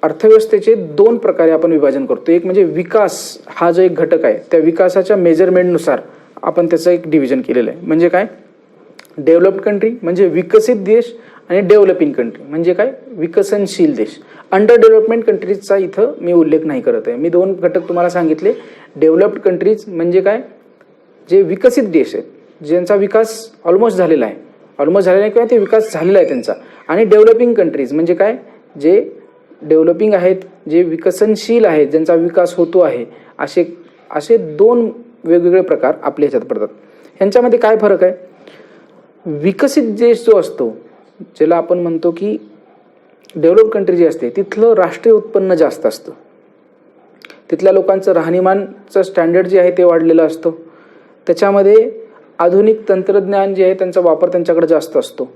अर्थव्यवस्थेचे दोन प्रकारे आपण विभाजन करतो. एक म्हणजे विकास हा जो एक घटक आहे, त्या विकासाच्या मेजरमेंटनुसार आपण त्याचं एक डिव्हिजन केलेलं आहे. म्हणजे काय, डेव्हलप्ड कंट्री म्हणजे विकसित देश आणि डेव्हलपिंग कंट्री म्हणजे काय, विकसनशील देश. अंडर डेव्हलपमेंट कंट्रीजचा इथं मी उल्लेख नाही करत आहे. मी दोन घटक तुम्हाला सांगितले. डेव्हलप्ड कंट्रीज म्हणजे काय, जे विकसित देश आहेत, ज्यांचा विकास ऑलमोस्ट झालेला आहे किंवा ते विकास झालेला आहे त्यांचा. आणि डेव्हलपिंग कंट्रीज म्हणजे काय, जे डेव्हलपिंग आहेत, जे विकसनशील आहेत, ज्यांचा विकास होतो आहे. असे दोन वेगवेगळे प्रकार आपल्या ह्याच्यात पडतात. ह्यांच्यामध्ये काय फरक आहे, विकसित देश जो असतो, ज्याला आपण म्हणतो की डेव्हलप कंट्री जी असते, तिथलं राष्ट्रीय उत्पन्न जास्त असतं. तिथल्या लोकांचं राहणीमानचं स्टँडर्ड जे आहे ते वाढलेलं असतं. त्याच्यामध्ये आधुनिक तंत्रज्ञान जे आहे त्यांचा वापर त्यांच्याकडे जास्त असतो.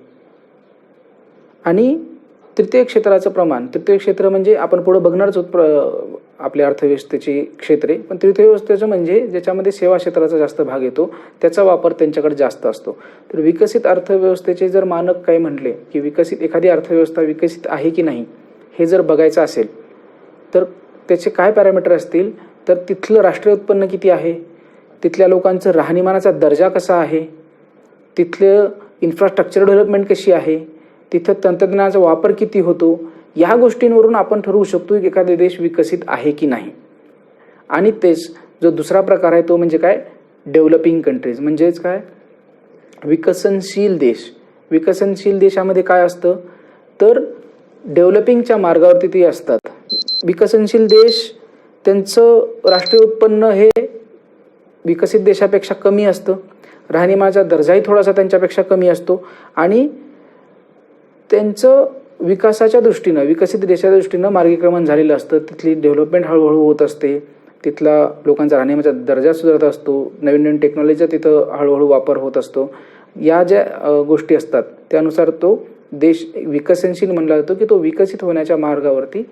आणि तृतीय क्षेत्राचं प्रमाण, तृतीय क्षेत्र म्हणजे आपण पुढे बघणारच आपल्या अर्थव्यवस्थेची क्षेत्रे, पण तृतीय व्यवस्थेचं म्हणजे ज्याच्यामध्ये सेवा क्षेत्राचा जास्त भाग येतो, त्याचा वापर त्यांच्याकडे जास्त असतो. तर विकसित अर्थव्यवस्थेचे जर मानक काय म्हटले की एखादी अर्थव्यवस्था विकसित आहे की नाही हे जर बघायचं असेल तर त्याचे काय पॅरामीटर असतील, तर तिथलं राष्ट्रीय उत्पन्न किती आहे, तिथल्या लोकांचं राहणीमानाचा दर्जा कसा आहे, तिथलं इन्फ्रास्ट्रक्चर डेव्हलपमेंट कशी आहे, तिथं तंत्रज्ञानाचा वापर किती होतो, या गोष्टींवरून आपण ठरवू शकतो की एखादा देश विकसित आहे की नाही. आणि तेच जो दुसरा प्रकार आहे तो म्हणजे काय, डेव्हलपिंग कंट्रीज म्हणजेच काय, विकसनशील देश. विकसनशील देशामध्ये काय असतं, तर डेव्हलपिंगच्या मार्गावरती ते असतात. विकसनशील देश त्यांचं राष्ट्रीय उत्पन्न हे विकसित देशापेक्षा कमी असतं, राहणीमानाचा दर्जाही थोडासा त्यांच्यापेक्षा कमी असतो. आणि त्यांचं विकासाच्या दृष्टीनं, विकसित देशाच्या दृष्टीनं मार्गीक्रमण झालेलं असतं. तिथली डेव्हलपमेंट हळूहळू होत असते, तिथला लोकांचा राहणीमानाचा दर्जा सुधारत असतो, नवीन नवीन टेक्नॉलॉजीचा तिथं हळूहळू वापर होत असतो. या ज्या गोष्टी असतात त्यानुसार तो देश विकसनशील म्हणला जातो की तो विकसित होण्याच्या मार्गावरती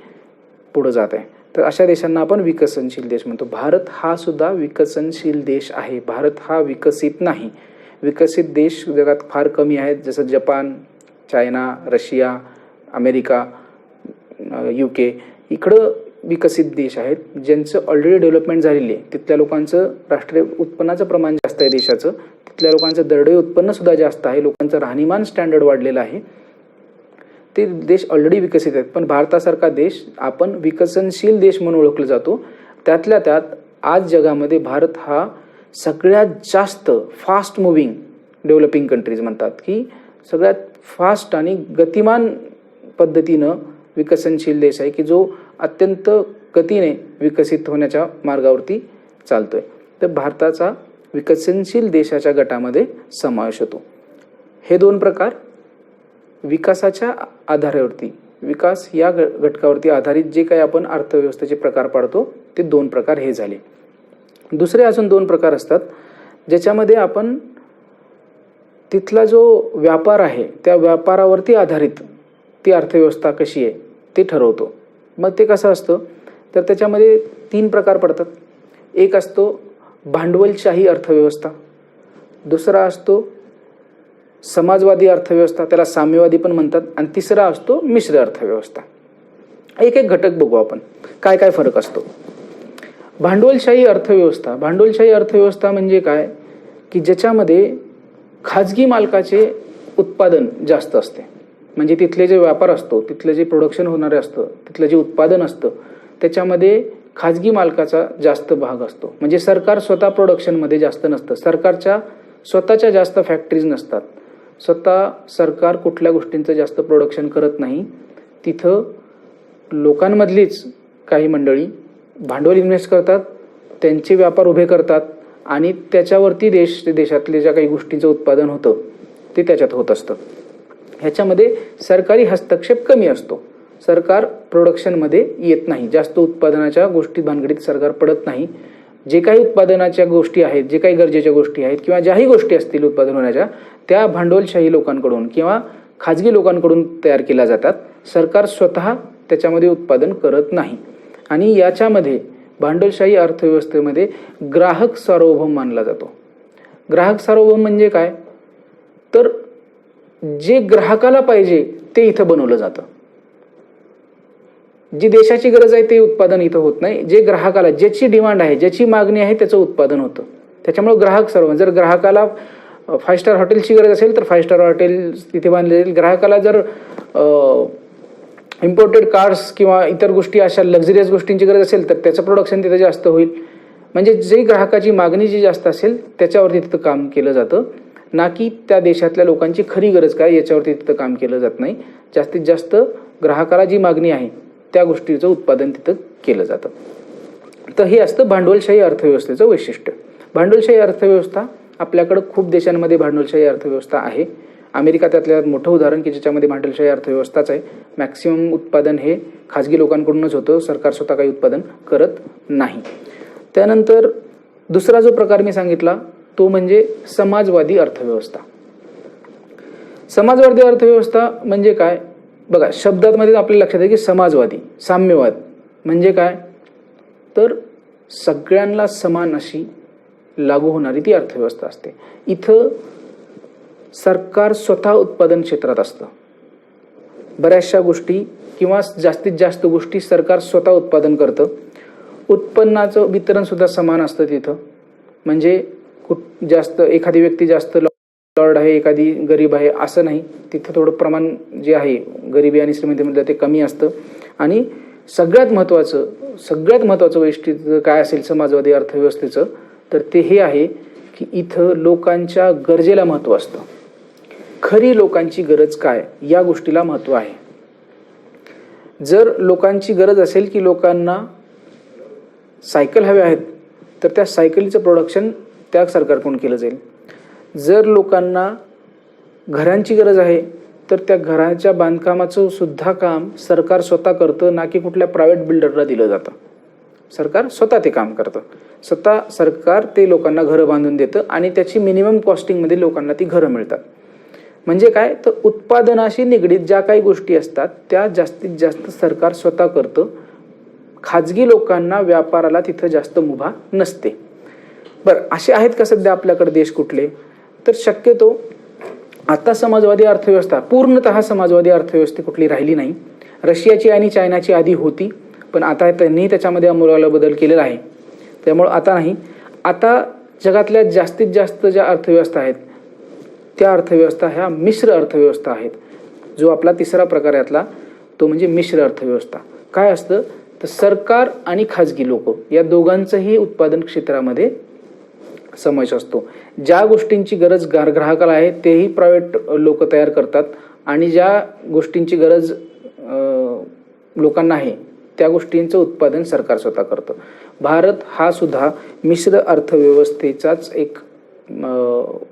पुढे जात आहे. तर अशा देशांना आपण विकसनशील देश म्हणतो. भारत हा सुद्धा विकसनशील देश आहे. भारत हा विकसित नाही. विकसित देश जगात फार कमी आहेत, जसं Japan, China, Russia, America, UK. इकडं विकसित देश आहेत ज्यांचं ऑलरेडी डेव्हलपमेंट झालेली आहे. तिथल्या लोकांचं राष्ट्रीय उत्पन्नाचं प्रमाण जास्त आहे देशाचं, तिथल्या लोकांचं दरडोई उत्पन्नसुद्धा जास्त आहे, लोकांचं राहणीमान स्टँडर्ड वाढलेलं आहे. ते देश ऑलरेडी विकसित आहेत. पण भारतासारखा देश आपण विकसनशील देश म्हणून ओळखला जातो. त्यातल्या त्यात आज जगामध्ये भारत हा सगळ्यात जास्त फास्ट मुव्हिंग डेव्हलपिंग कंट्रीज म्हणतात की सगळ्यात फास्ट आणि गतिमान पद्धतीनं विकसनशील देश आहे की जो अत्यंत गतीने विकसित होण्याच्या मार्गावरती चालतोय. तर भारताचा विकसनशील देशाच्या गटामध्ये समावेश होतो. हे दोन प्रकार विकासाच्या आधारावरती, विकास या घटकावरती आधारित जे काही आपण अर्थव्यवस्थेचे प्रकार पाडतो ते दोन प्रकार हे झाले. दुसरे अजून दोन प्रकार असतात ज्याच्यामध्ये आपण तिथला जो व्यापार आहे त्या व्यापारावरती आधारित ती अर्थव्यवस्था कशी आहे ते ठरवतो. मग ते कसं असतं, तर त्याच्यामध्ये तीन प्रकार पडतात. एक असतो भांडवलशाही अर्थव्यवस्था, दुसरा असतो समाजवादी अर्थव्यवस्था, त्याला साम्यवादी पण म्हणतात, आणि तिसरा असतो मिश्र अर्थव्यवस्था. एक एक घटक बघू आपण काय काय फरक असतो. भांडवलशाही अर्थव्यवस्था. भांडवलशाही अर्थव्यवस्था म्हणजे काय की ज्याच्यामध्ये खाजगी मालकाचे उत्पादन जास्त असते. म्हणजे तिथले जे व्यापार असतो, तिथलं जे प्रोडक्शन होणारे असतं, तिथलं जे उत्पादन असतं त्याच्यामध्ये खाजगी मालकाचा जास्त भाग असतो. म्हणजे सरकार स्वतः प्रोडक्शनमध्ये जास्त नसतं, सरकारच्या स्वतःच्या जास्त फॅक्टरीज नसतात, स्वतः सरकार कुठल्या गोष्टींचं जास्त प्रोडक्शन करत नाही. तिथं लोकांमधलीच काही मंडळी भांडवल इन्व्हेस्ट करतात, त्यांचे व्यापार उभे करतात आणि त्याच्यावरती देशातले ज्या काही गोष्टींचं उत्पादन होतं ते त्याच्यात होत असतं. ह्याच्यामध्ये सरकारी हस्तक्षेप कमी असतो. सरकार प्रोडक्शनमध्ये येत नाही, जास्त उत्पादनाच्या गोष्टी भानगडीत सरकार पडत नाही. जे काही उत्पादनाच्या गोष्टी आहेत, जे काही गरजेच्या गोष्टी आहेत किंवा ज्याही गोष्टी असतील उत्पादन होण्याच्या, त्या भांडवलशाही लोकांकडून किंवा खाजगी लोकांकडून तयार केल्या जातात. सरकार स्वतः त्याच्यामध्ये उत्पादन करत नाही. आणि याच्यामध्ये भांडवलशाही अर्थव्यवस्थेमध्ये ग्राहक सार्वभौम मानला जातो. ग्राहक सार्वभौम म्हणजे काय, तर जे ग्राहकाला पाहिजे ते इथं बनवलं जातं. जी देशाची गरज आहे ते उत्पादन इथं होत नाही, जे ग्राहकाला ज्याची डिमांड आहे ज्याची मागणी आहे त्याचं उत्पादन होतं. त्याच्यामुळे ग्राहक सर्व, जर ग्राहकाला 5 स्टार हॉटेलची गरज असेल तर 5 स्टार हॉटेल तिथे बांधले जाईल. ग्राहकाला जर इम्पोर्टेड कार्स किंवा इतर गोष्टी अशा लक्झरियस गोष्टींची गरज असेल तर त्याचं प्रोडक्शन तिथं जास्त होईल. म्हणजे जे ग्राहकाची मागणी जी जास्त असेल त्याच्यावरती तिथं काम केलं जातं, ना की त्या देशातल्या लोकांची खरी गरज काय याच्यावरती तिथं काम केलं जात नाही. जास्तीत जास्त ग्राहकाला जी मागणी आहे त्या गोष्टीचं उत्पादन तिथं केलं जातं. तर हे असतं भांडवलशाही अर्थव्यवस्थेचं वैशिष्ट्य. भांडवलशाही अर्थव्यवस्था आपल्याकडं खूप देशांमध्ये भांडवलशाही अर्थव्यवस्था आहे. अमेरिका त्यातल्या मोठं उदाहरण की ज्याच्यामध्ये भांडवलशाही अर्थव्यवस्थाच आहे. मॅक्सिमम उत्पादन हे खाजगी लोकांकडूनच होतं, सरकार स्वतः काही उत्पादन करत नाही. त्यानंतर दुसरा जो प्रकार मी सांगितला तो म्हणजे समाजवादी अर्थव्यवस्था. समाजवादी अर्थव्यवस्था म्हणजे काय बघा, शब्दांमध्ये आपल्याला लक्षात आहे की समाजवादी, साम्यवाद म्हणजे काय, तर सगळ्यांना समान अशी लागू होणारी ती अर्थव्यवस्था असते. इथं सरकार स्वतः उत्पादन क्षेत्रात असतं. बऱ्याचशा गोष्टी किंवा जास्तीत जास्त गोष्टी सरकार स्वतः उत्पादन करतं. उत्पन्नाचं वितरण सुद्धा समान असतं तिथं. म्हणजे जास्त एखादी व्यक्ती जास्त लॉर्ड आहे, एखादी गरीब आहे असं नाही. तिथं थोडं प्रमाण जे आहे गरिबी आणि श्रीमंतीमध्ये ते कमी असतं. आणि सगळ्यात महत्त्वाचं वैशिष्ट्य काय असेल समाजवादी अर्थव्यवस्थेचं, तर ते हे आहे की इथं लोकांच्या गरजेला महत्त्व असतं. खरी लोकांची गरज काय या गोष्टीला महत्त्व आहे. जर लोकांची गरज असेल की लोकांना सायकल हवे आहेत तर त्या सायकलीचं प्रोडक्शन त्या सरकारकडून केलं जाईल. जर लोकांना घरांची गरज आहे तर त्या घराच्या बांधकामाचं सुद्धा काम सरकार स्वतः करतं, ना की कुठल्या प्रायव्हेट बिल्डरला दिलं जातं. सरकार स्वतः ते काम करतं. स्वतः सरकार ते लोकांना घरं बांधून देतं आणि त्याची मिनिमम कॉस्टिंगमध्ये लोकांना ती घरं मिळतात. म्हणजे काय, तर उत्पादनाशी निगडीत ज्या काही गोष्टी असतात त्या जास्तीत जास्त सरकार स्वतः करतं. खाजगी लोकांना व्यापाराला तिथं जास्त मुभा नसते. बरं, असे आहेत का सध्या आपल्याकडे देश कुठले, तर शक्यतो आता समाजवादी अर्थव्यवस्था पूर्णतः समाजवादी अर्थव्यवस्था कुठली राहिली नाही. रशियाची आणि चायनाची आधी होती, पण आता त्यांनी त्याच्यामध्ये आमूलाग्र बदल केलेला आहे. त्यामुळं आता नाही. आता जगातल्या जास्तीत जास्त ज्या अर्थव्यवस्था आहेत त्या अर्थव्यवस्था ह्या मिश्र अर्थव्यवस्था आहेत. जो आपला तिसरा प्रकार यातला तो म्हणजे मिश्र अर्थव्यवस्था. काय असतं तर सरकार आणि खाजगी लोक या दोघांचंही उत्पादन क्षेत्रामध्ये समावेश असतो. ज्या गोष्टींची गरज ग्राहकाला आहे तेही प्रायव्हेट लोक तयार करतात आणि ज्या गोष्टींची गरज लोकांना आहे त्या गोष्टींचं उत्पादन सरकार स्वतः करतं. भारत हा सुद्धा मिश्र अर्थव्यवस्थेचाच एक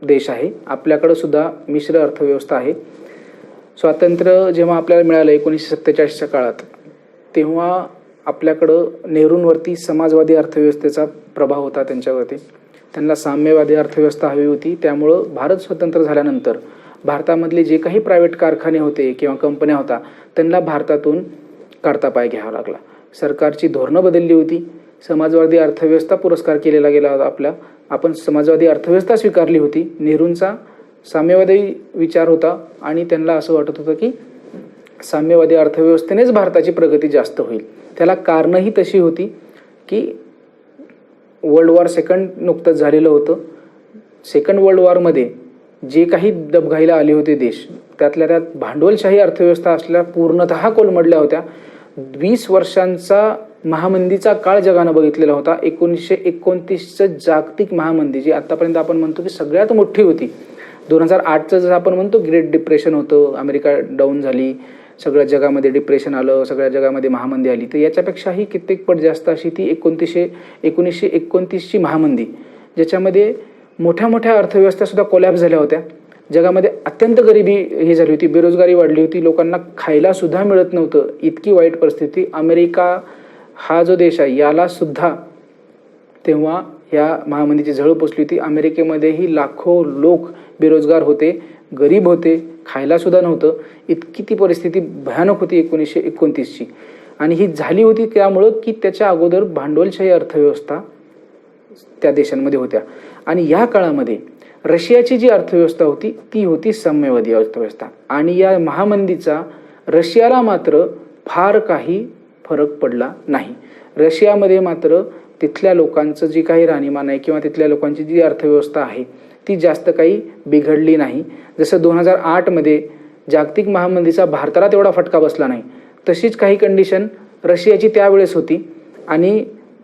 देश आहे. आपल्याकडं सुद्धा मिश्र अर्थव्यवस्था आहे. स्वातंत्र्य जेव्हा आपल्याला मिळालं 1947च्या काळात, तेव्हा आपल्याकडं नेहरूंवरती समाजवादी अर्थव्यवस्थेचा प्रभाव होता. त्यांच्यावरती त्यांना साम्यवादी अर्थव्यवस्था हवी होती. त्यामुळं भारत स्वतंत्र झाल्यानंतर भारतामधले जे काही प्रायव्हेट कारखाने होते किंवा कंपन्या होत्या त्यांना भारतातून काढता पाय घ्यावा लागला. सरकारची धोरणं बदलली होती. समाजवादी अर्थव्यवस्था पुरस्कार केलेला गेला होता. आपण समाजवादी अर्थव्यवस्था स्वीकारली होती. नेहरूंचा साम्यवादी विचार होता आणि त्यांना असं वाटत होतं की साम्यवादी अर्थव्यवस्थेनेच भारताची प्रगती जास्त होईल. त्याला कारणंही तशी होती की वर्ल्ड वॉर सेकंड नुकतंच झालेलं होतं. सेकंड वर्ल्ड वॉरमध्ये जे काही दबघाईला आले होते देश, त्यातल्या त्यात भांडवलशाही अर्थव्यवस्था असल्या पूर्णतः कोलमडल्या होत्या. 20 वर्षांचा महामंदीचा काळ जगानं बघितलेला होता. 1929चं जागतिक महामंदी जी आतापर्यंत आपण म्हणतो की सगळ्यात मोठी होती. 2008चं जसं आपण म्हणतो ग्रेट डिप्रेशन होतं, अमेरिका डाऊन झाली, सगळ्या जगामध्ये डिप्रेशन आलं, सगळ्या जगामध्ये महामंदी आली. तर याच्यापेक्षाही कित्येक पट जास्त अशी ती 1929ची महामंदी, ज्याच्यामध्ये मोठ्या मोठ्या अर्थव्यवस्था सुद्धा कोलॅप्स झाल्या होत्या. जगामध्ये अत्यंत गरिबी ही झाली होती, बेरोजगारी वाढली होती, लोकांना खायला सुद्धा मिळत नव्हतं. इतकी वाईट परिस्थिती. अमेरिका हा जो देश आहे याला सुद्धा तेव्हा या महामंदीची झळ पोचली होती. अमेरिकेमध्येही लाखो लोक बेरोजगार होते, गरीब होते, खायला सुद्धा नव्हतं. इतकी ती परिस्थिती भयानक होती 1929ची. आणि ही झाली होती त्यामुळं की त्याच्या अगोदर भांडवलशाही अर्थव्यवस्था त्या देशांमध्ये होत्या. आणि या काळामध्ये रशियाची जी अर्थव्यवस्था होती ती होती साम्यवादी अर्थव्यवस्था. आणि या महामंदीचा रशियाला मात्र फरक पडला नाही. रशियामध्ये मात्र तिथल्या लोकांचं जी काही राहणीमान आहे किंवा तिथल्या लोकांची जी अर्थव्यवस्था आहे ती जास्त काही बिघडली नाही. जसं 2008मध्ये जागतिक महामंदीचा भारताला तेवढा फटका बसला नाही, तशीच काही कंडिशन रशियाची त्यावेळेस होती आणि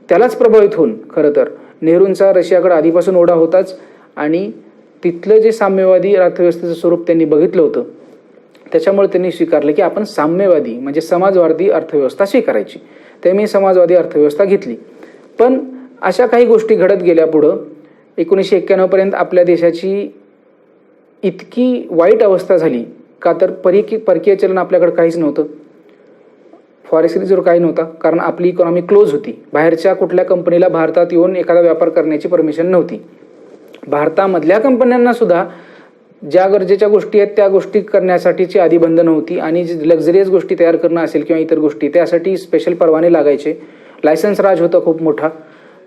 त्यालाच प्रभावित होऊन खरं तर नेहरूंचा रशियाकडे आधीपासून ओढा होताच आणि तिथलं जे साम्यवादी अर्थव्यवस्थेचं स्वरूप त्यांनी बघितलं होतं त्याच्यामुळे त्यांनी स्वीकारलं की आपण साम्यवादी म्हणजे समाजवादी अर्थव्यवस्था स्वीकारायची. त्यांनी समाजवादी अर्थव्यवस्था घेतली. पण अशा काही गोष्टी घडत गेल्या पुढं 1991पर्यंत आपल्या देशाची इतकी वाईट अवस्था झाली का तर परकीय चलन आपल्याकडे काहीच नव्हतं, फॉरेक्स रिझर्व्ह काही नव्हता, कारण आपली इकॉनॉमी क्लोज होती. बाहेरच्या कुठल्या कंपनीला भारतात येऊन एखादा व्यापार करण्याची परमिशन नव्हती. भारतामधल्या कंपन्यांना सुद्धा ज्या गरजेच्या गोष्टी आहेत त्या गोष्टी करण्यासाठीची आधी बंधनं होती आणि जी लक्झरियस गोष्टी तयार करणं असेल किंवा इतर गोष्टी त्यासाठी स्पेशल परवाने लागायचे. लायसन्स राज होता खूप मोठा.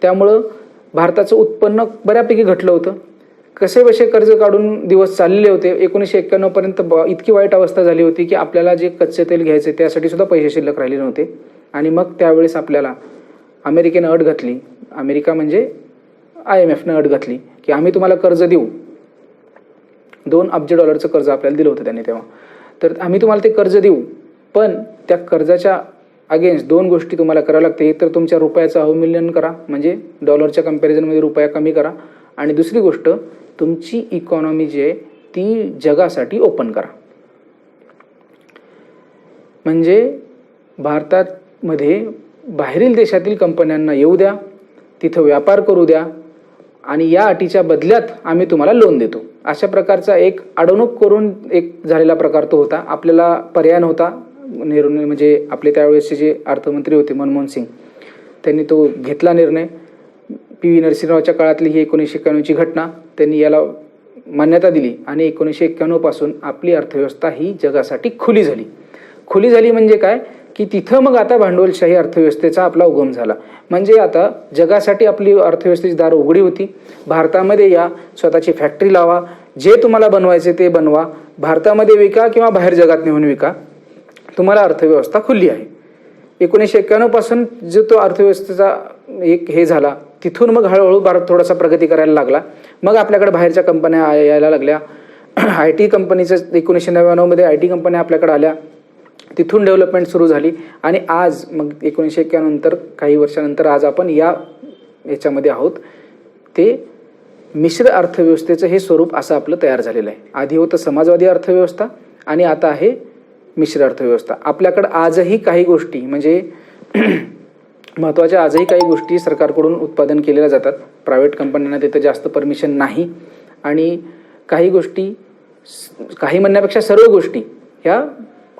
त्यामुळं भारताचं उत्पन्न बऱ्यापैकी घटलं होतं. कसे बसे कर्ज काढून दिवस चाललेले होते. 1991पर्यंत इतकी वाईट अवस्था झाली होती की आपल्याला जे कच्चे तेल घ्यायचे त्यासाठी सुद्धा पैसे शिल्लक राहिले नव्हते. आणि मग त्यावेळेस आपल्याला अमेरिकेनं अट घातली, अमेरिका म्हणजे IMFनं अट घातली की आम्ही तुम्हाला कर्ज देऊ. $2 अब्ज कर्ज आपल्याला दिलं होतं त्यांनी तेव्हा. तर आम्ही तुम्हाला ते कर्ज देऊ, पण त्या कर्जाच्या अगेन्स्ट 2 गोष्टी तुम्हाला कराव्या लागते. एक तर तुमच्या रुपयाचं अवमूल्यन करा, म्हणजे डॉलरच्या कम्पॅरिझनमध्ये रुपया कमी करा, आणि दुसरी गोष्ट तुमची इकॉनॉमी जी आहे ती जगासाठी ओपन करा. म्हणजे भारतामध्ये बाहेरील देशातील कंपन्यांना येऊ द्या, तिथं व्यापार करू द्या आणि या अटीच्या बदल्यात आम्ही तुम्हाला लोन देतो. अशा प्रकारचा एक अडवणूक करून एक झालेला प्रकार तो होता. आपल्याला पर्याय नव्हता. नेहरूने म्हणजे आपले त्यावेळेसचे जे अर्थमंत्री होते मनमोहन सिंग त्यांनी तो घेतला निर्णय. PV नरसिंहरावच्या काळातली ही 1991ची घटना, त्यांनी याला मान्यता दिली आणि 1991 पासून आपली अर्थव्यवस्था ही जगासाठी खुली झाली. खुली झाली म्हणजे काय की तिथं मग आता भांडवलशाही अर्थव्यवस्थेचा आपला उगम झाला. म्हणजे आता जगासाठी आपली अर्थव्यवस्थेची दार उघडी होती. भारतामध्ये या, स्वतःची फॅक्टरी लावा, जे तुम्हाला बनवायचे ते बनवा, भारतामध्ये विका किंवा बाहेर जगात नेऊन विका, तुम्हाला अर्थव्यवस्था खुली आहे. 1991 पासून जो तो अर्थव्यवस्थेचा एक हे झाला, तिथून मग हळूहळू भारत थोडासा प्रगती करायला लागला. मग आपल्याकडे बाहेरच्या कंपन्या यायला लागल्या. IT कंपनीचं 1999मध्ये IT कंपन्या आपल्याकडे आल्या, तिथून डेव्हलपमेंट सुरू झाली आणि आज मग 1991 नंतर काही वर्षानंतर आज आपण याच्यामध्ये आहोत. ते मिश्र अर्थव्यवस्थेचं हे स्वरूप असं आपलं तयार झालेलं आहे. आधी होतं समाजवादी अर्थव्यवस्था आणि आता आहे मिश्र अर्थव्यवस्था. आपल्याकडं आजही काही गोष्टी म्हणजे महत्त्वाच्या आजही काही गोष्टी सरकारकडून उत्पादन केलेल्या जातात. प्रायव्हेट कंपन्यांना तिथं जास्त परमिशन नाही आणि काही गोष्टी, काही म्हणण्यापेक्षा सर्व गोष्टी ह्या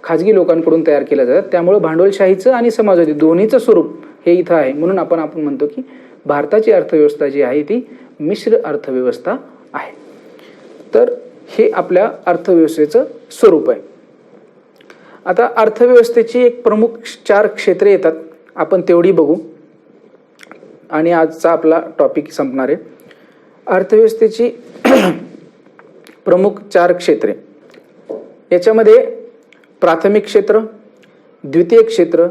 खाजगी लोकांकडून तयार केल्या जातात. त्यामुळे भांडवलशाहीचं आणि समाजवादी दोन्हीचं स्वरूप हे इथं आहे. म्हणून आपण म्हणतो की भारताची अर्थव्यवस्था जी आहे ती मिश्र अर्थव्यवस्था आहे. तर हे आपल्या अर्थव्यवस्थेचं स्वरूप आहे. आता अर्थव्यवस्थेची एक प्रमुख 4 क्षेत्रे येतात, आपण तेवढी बघू आणि आजचा आपला टॉपिक संपणार आहे. अर्थव्यवस्थेची प्रमुख 4 क्षेत्रे, याच्यामध्ये प्राथमिक क्षेत्र, द्वितीय क्षेत्र,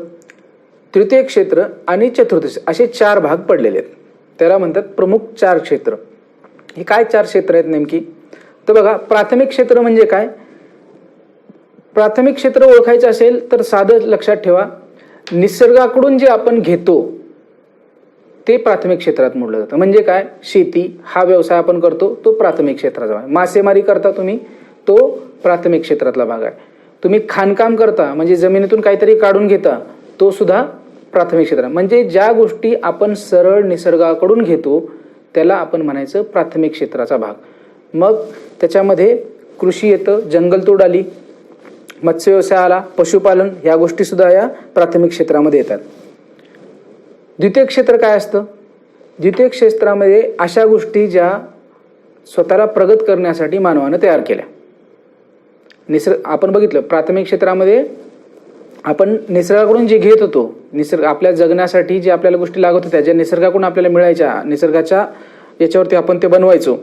तृतीय क्षेत्र आणि चतुर्थ असे 4 भाग पडलेले आहेत. त्याला म्हणतात प्रमुख 4 क्षेत्र. हे काय 4 क्षेत्र आहेत नेमकी? तर बघा, प्राथमिक क्षेत्र म्हणजे काय? प्राथमिक क्षेत्र ओळखायचं असेल तर साधं लक्षात ठेवा, निसर्गाकडून जे आपण घेतो ते प्राथमिक क्षेत्रात मोडलं जातं. म्हणजे काय? शेती हा व्यवसाय आपण करतो तो प्राथमिक क्षेत्राचा आहे. मासेमारी करता तुम्ही, तो प्राथमिक क्षेत्रातला भाग आहे. तुम्ही खाणकाम करता म्हणजे जमिनीतून काहीतरी काढून घेता, तो सुद्धा प्राथमिक क्षेत्र. म्हणजे ज्या गोष्टी आपण सरळ निसर्गाकडून घेतो त्याला आपण म्हणायचं प्राथमिक क्षेत्राचा भाग. मग त्याच्यामध्ये कृषी येतं, जंगलतोड आली, मत्स्य व्यवसाय आला, पशुपालन, ह्या गोष्टी सुद्धा या प्राथमिक क्षेत्रामध्ये येतात. द्वितीय क्षेत्र काय असतं? द्वितीय क्षेत्रामध्ये अशा गोष्टी ज्या स्वतःला प्रगत करण्यासाठी मानवानं तयार केल्या. आपण बघितलं प्राथमिक क्षेत्रामध्ये आपण निसर्गाकडून जे घेत होतो, निसर्ग आपल्या जगण्यासाठी जे आपल्याला गोष्टी लागत होत्या, ज्या निसर्गाकडून आपल्याला मिळायच्या, निसर्गाच्या याच्यावरती आपण ते बनवायचो,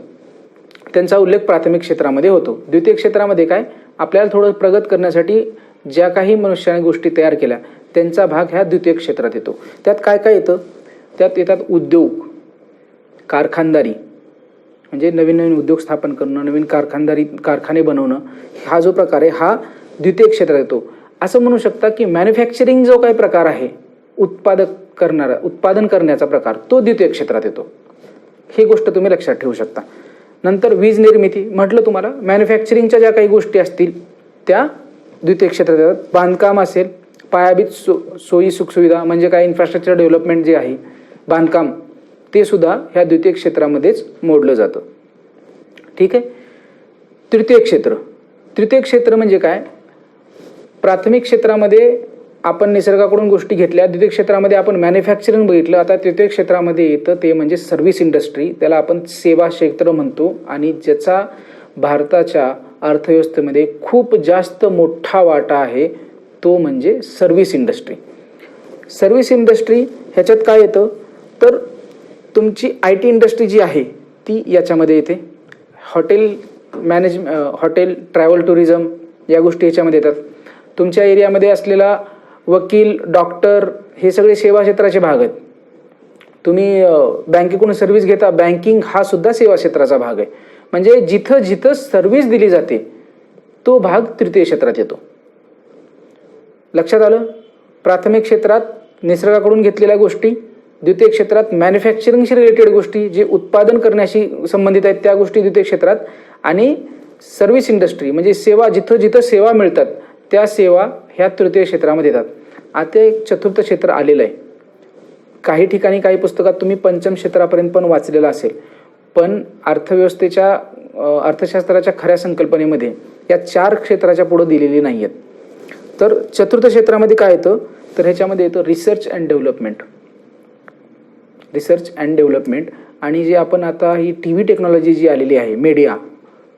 त्यांचा उल्लेख प्राथमिक क्षेत्रामध्ये होतो. द्वितीय क्षेत्रामध्ये काय? आपल्याला थोडं प्रगत करण्यासाठी ज्या काही मनुष्याने गोष्टी तयार केल्या त्यांचा भाग ह्या द्वितीयक क्षेत्रात येतो. त्यात काय काय येतं? त्यात येतात उद्योग, कारखानदारी, म्हणजे नवीन नवीन उद्योग स्थापन करणं, नवीन कारखाने बनवणं, हा जो प्रकार आहे हा द्वितीयक क्षेत्रात येतो. असं म्हणू शकता की मॅन्युफॅक्चरिंग जो काही प्रकार आहे, उत्पादन करण्याचा प्रकार, तो द्वितीयक क्षेत्रात येतो. ही गोष्ट तुम्ही लक्षात ठेवू शकता. नंतर वीज निर्मिती, म्हटलं तुम्हाला मॅन्युफॅक्चरिंगच्या ज्या काही गोष्टी असतील त्या द्वितीयक क्षेत्रात येतात. बांधकाम असेल, पायाभूत सोयी सुखसुविधा म्हणजे काय इन्फ्रास्ट्रक्चर डेव्हलपमेंट जे आहे बांधकाम, ते सुद्धा ह्या द्वितीयक क्षेत्रामध्येच मोडलं जातं. ठीक आहे. तृतीयक क्षेत्र म्हणजे काय? प्राथमिक क्षेत्रामध्ये आपण निसर्गाकडून गोष्टी घेतल्या, द्वितीय क्षेत्रामध्ये आपण मॅन्युफॅक्चरिंग बघितलं. आता तृतीय क्षेत्रामध्ये येतं ते म्हणजे सर्व्हिस इंडस्ट्री, त्याला आपण सेवा क्षेत्र म्हणतो, आणि ज्याचा भारताच्या अर्थव्यवस्थेमध्ये खूप जास्त मोठा वाटा आहे तो म्हणजे सर्व्हिस इंडस्ट्री. सर्व्हिस इंडस्ट्री ह्याच्यात काय येतं तर तुमची IT इंडस्ट्री जी आहे ती याच्यामध्ये येते. हॉटेल, ट्रॅव्हल, टुरिझम या गोष्टी याच्यामध्ये येतात. तुमच्या एरियामध्ये असलेला वकील, डॉक्टर, हे सगळे सेवा क्षेत्राचे भाग आहेत. तुम्ही बँकेकडून सर्व्हिस घेता, बँकिंग हा सुद्धा सेवा क्षेत्राचा भाग आहे. म्हणजे जिथं जिथं सर्व्हिस दिली जाते तो भाग तृतीय क्षेत्रात येतो. लक्षात आलं? प्राथमिक क्षेत्रात निसर्गाकडून घेतलेल्या गोष्टी, द्वितीय क्षेत्रात मॅन्युफॅक्चरिंगशी रिलेटेड गोष्टी, जे उत्पादन करण्याशी संबंधित आहेत त्या गोष्टी द्वितीय क्षेत्रात, आणि सर्व्हिस इंडस्ट्री म्हणजे सेवा, जिथं जिथं सेवा मिळतात त्या सेवा ह्या तृतीय क्षेत्रामध्ये येतात. आता एक चतुर्थ क्षेत्र आलेलं आहे. काही ठिकाणी काही पुस्तकात तुम्ही पंचम क्षेत्रापर्यंत पण वाचलेलं असेल, पण अर्थशास्त्राच्या खऱ्या संकल्पनेमध्ये या 4 क्षेत्राच्या पुढे दिलेली नाही आहेत. तर चतुर्थ क्षेत्रामध्ये काय येतं तर ह्याच्यामध्ये येतं रिसर्च अँड डेव्हलपमेंट, आणि जे आपण आता ही TV टेक्नॉलॉजी जी आलेली आहे, मीडिया,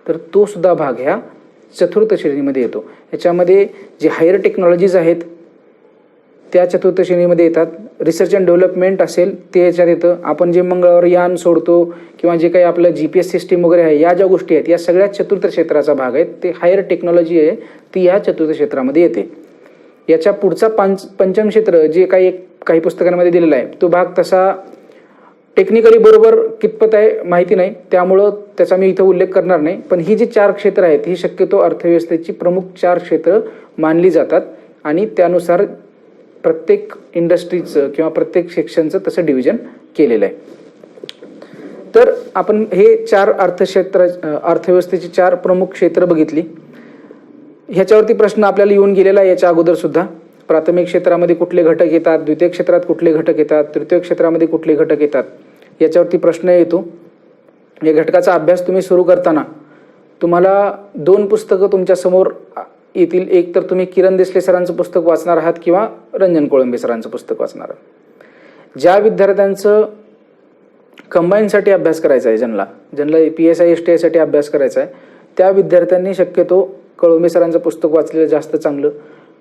तर तो सुद्धा भाग ह्या चतुर्थ श्रेणीमध्ये येतो. ह्याच्यामध्ये जे हायर टेक्नॉलॉजीज आहेत त्या चतुर्थ श्रेणीमध्ये येतात. रिसर्च अँड डेव्हलपमेंट असेल ते याच्यात येतं. आपण जे मंगळावर यान सोडतो किंवा जे काही आपलं GPS सिस्टीम वगैरे आहे, या ज्या गोष्टी आहेत या सगळ्या चतुर्थ क्षेत्राचा भाग आहेत. ते हायर टेक्नॉलॉजी आहे ती ह्या चतुर्थ क्षेत्रामध्ये येते. याच्या पुढचा पंचम क्षेत्र जे काही पुस्तकांमध्ये दिलेला आहे तो भाग तसा टेक्निकली बरोबर कितपत आहे माहिती नाही, त्यामुळं त्याचा मी इथं उल्लेख करणार नाही. पण ही जी 4 क्षेत्र आहेत ही शक्यतो अर्थव्यवस्थेची प्रमुख 4 क्षेत्र मानली जातात, आणि त्यानुसार प्रत्येक इंडस्ट्रीचं किंवा प्रत्येक सेक्शनचं तसं डिव्हिजन केलेलं आहे. तर आपण हे 4 अर्थव्यवस्थेची 4 प्रमुख क्षेत्र बघितली. ह्याच्यावरती प्रश्न आपल्याला येऊन गेलेला आहे याच्या अगोदर सुद्धा. प्राथमिक क्षेत्रामध्ये कुठले घटक येतात, द्वितीय क्षेत्रात कुठले घटक येतात, तृतीय क्षेत्रामध्ये कुठले घटक येतात, याच्यावरती प्रश्न येतो. या घटकाचा अभ्यास तुम्ही सुरू करताना तुम्हाला 2 पुस्तकं तुमच्यासमोर येतील. एक तर तुम्ही किरण देसले सरांचं पुस्तक वाचणार आहात किंवा रंजन कोळंबे सरांचं पुस्तक वाचणार आहात. ज्या विद्यार्थ्यांचं कंबाईनसाठी अभ्यास करायचा आहे, ज्यांना PSI STI साठी अभ्यास करायचा आहे, त्या विद्यार्थ्यांनी शक्यतो कोळंबे सरांचं पुस्तक वाचलेलं जास्त चांगलं.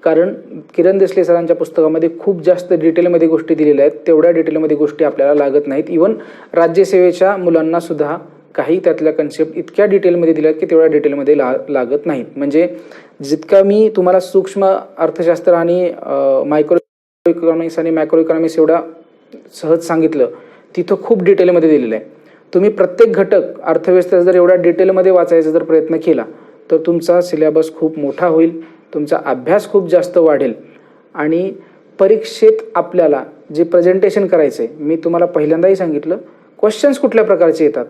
कारण किरण देसले सरांच्या पुस्तकामध्ये खूप जास्त डिटेलमध्ये गोष्टी दिलेल्या आहेत. तेवढ्या डिटेलमध्ये गोष्टी आपल्याला लागत नाहीत. इव्हन राज्यसेवेच्या मुलांना सुद्धा काही त्यातल्या कन्सेप्ट इतक्या डिटेलमध्ये दिल्या आहेत की तेवढ्या डिटेलमध्ये लागत नाहीत. म्हणजे जितका मी तुम्हाला सूक्ष्म अर्थशास्त्र आणि मायक्रो इकॉनॉमिक्स आणि मॅक्रो इकॉनॉमिक्स एवढा सहज सांगितलं, तिथं खूप डिटेलमध्ये दिलेलं आहे. तुम्ही प्रत्येक घटक अर्थव्यवस्थेचा जर एवढ्या डिटेलमध्ये वाचायचा जर प्रयत्न केला तर तुमचा सिलेबस खूप मोठा होईल, तुमचा अभ्यास खूप जास्त वाढेल, आणि परीक्षेत आपल्याला जे प्रेझेंटेशन करायचं आहे, मी तुम्हाला पहिल्यांदाही सांगितलं, क्वेश्चन्स कुठल्या प्रकारचे येतात,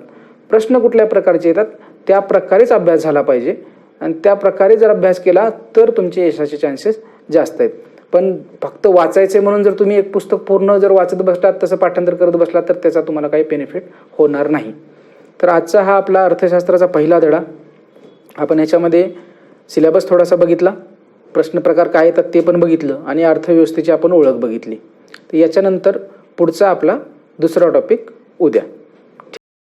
प्रश्न कुठल्या प्रकारचे येतात, त्या प्रकारेच अभ्यास झाला पाहिजे. आणि त्या प्रकारे जर अभ्यास केला तर तुमचे यशाचे चान्सेस जास्त आहेत. पण फक्त वाचायचे म्हणून जर तुम्ही एक पुस्तक पूर्ण जर वाचत बसलात, तसं पाठांतर करत बसलात, तर त्याचा तुम्हाला काही बेनिफिट होणार नाही. तर आजचा हा आपला अर्थशास्त्राचा पहिला धडा. आपण ह्याच्यामध्ये सिलेबस थोडासा बघितला, प्रश्न प्रकार काय येतात ते पण बघितलं, आणि अर्थव्यवस्थेची आपण ओळख बघितली. तर याच्यानंतर पुढचा आपला दुसरा टॉपिक उद्या.